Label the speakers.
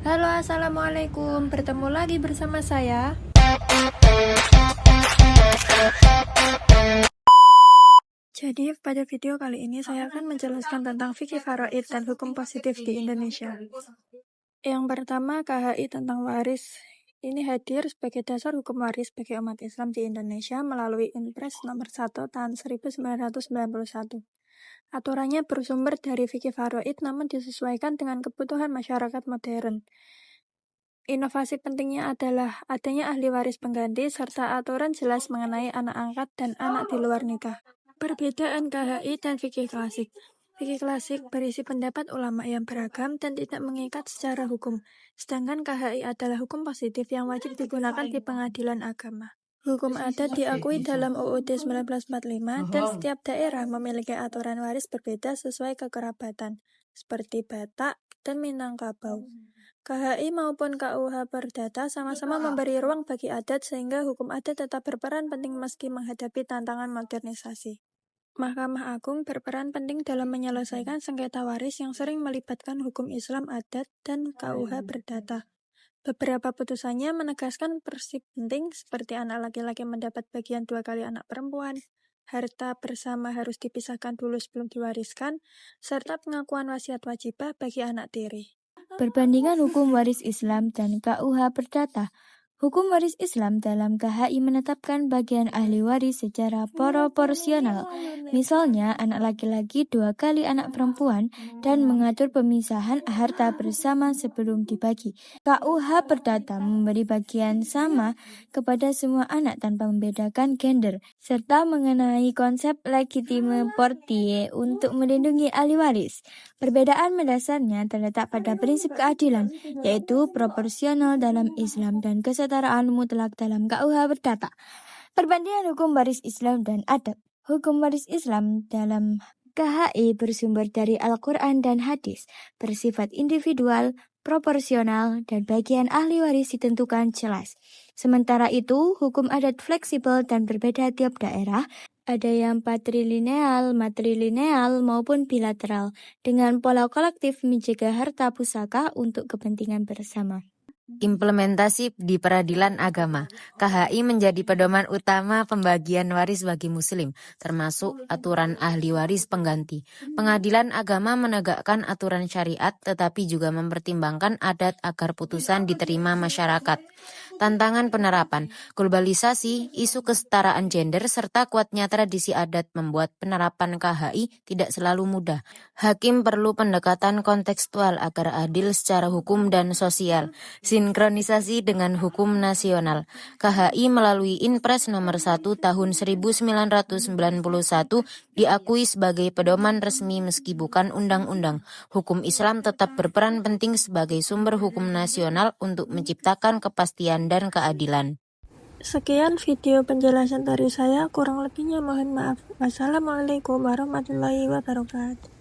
Speaker 1: Halo, assalamualaikum. Bertemu lagi bersama saya. Jadi, pada video kali ini saya akan menjelaskan tentang fikih faraid dan hukum positif di Indonesia. Yang pertama, KHI tentang waris. Ini hadir sebagai dasar hukum waris bagi umat Islam di Indonesia melalui Impres nomor 1 tahun 1991. Aturannya bersumber dari fikih faraid namun disesuaikan dengan kebutuhan masyarakat modern. Inovasi pentingnya adalah adanya ahli waris pengganti serta aturan jelas mengenai anak angkat dan anak di luar nikah. Perbedaan KHI dan fikih klasik. Fikih klasik berisi pendapat ulama yang beragam dan tidak mengikat secara hukum, sedangkan KHI adalah hukum positif yang wajib digunakan di pengadilan agama. Hukum adat diakui dalam UUD 1945 dan setiap daerah memiliki aturan waris berbeda sesuai kekerabatan, seperti Batak dan Minangkabau. KHI maupun KUH Perdata sama-sama memberi ruang bagi adat sehingga hukum adat tetap berperan penting meski menghadapi tantangan modernisasi. Mahkamah Agung berperan penting dalam menyelesaikan sengketa waris yang sering melibatkan hukum Islam adat dan KUH Perdata. Beberapa putusannya menegaskan prinsip penting seperti anak laki-laki mendapat bagian 2 kali anak perempuan, harta bersama harus dipisahkan dulu sebelum diwariskan, serta pengakuan wasiat wajibah bagi anak tiri.
Speaker 2: Perbandingan hukum waris Islam dan KUH Perdata. Hukum waris Islam dalam KHI menetapkan bagian ahli waris secara proporsional. Misalnya, anak laki-laki 2 kali anak perempuan dan mengatur pemisahan harta bersama sebelum dibagi. KUH Perdata memberi bagian sama kepada semua anak tanpa membedakan gender, serta mengenai konsep legitime portie untuk melindungi ahli waris. Perbedaan mendasarnya terletak pada prinsip keadilan, yaitu proporsional dalam Islam dan kesetaraan mutlak dalam KUH Perdata. Perbandingan hukum waris Islam dan adat. Hukum waris Islam dalam KHI bersumber dari Al-Quran dan hadis, bersifat individual, proporsional, dan bagian ahli waris ditentukan jelas. Sementara itu, hukum adat fleksibel dan berbeda tiap daerah. Ada yang patrilineal, matrilineal, maupun bilateral, dengan pola kolektif menjaga harta pusaka untuk kepentingan bersama.
Speaker 3: Implementasi di peradilan agama. KHI menjadi pedoman utama pembagian waris bagi muslim, termasuk aturan ahli waris pengganti. Pengadilan agama menegakkan aturan syariat tetapi juga mempertimbangkan adat agar putusan diterima masyarakat. Tantangan penerapan, globalisasi, isu kesetaraan gender, serta kuatnya tradisi adat membuat penerapan KHI tidak selalu mudah. Hakim perlu pendekatan kontekstual agar adil secara hukum dan sosial. Sinkronisasi dengan hukum nasional. KHI melalui Impres nomor 1 tahun 1991 diakui sebagai pedoman resmi meski bukan undang-undang. Hukum Islam tetap berperan penting sebagai sumber hukum nasional untuk menciptakan kepastian dan keadilan.
Speaker 1: Sekian video penjelasan dari saya, kurang lebihnya mohon maaf. Wassalamualaikum warahmatullahi wabarakatuh.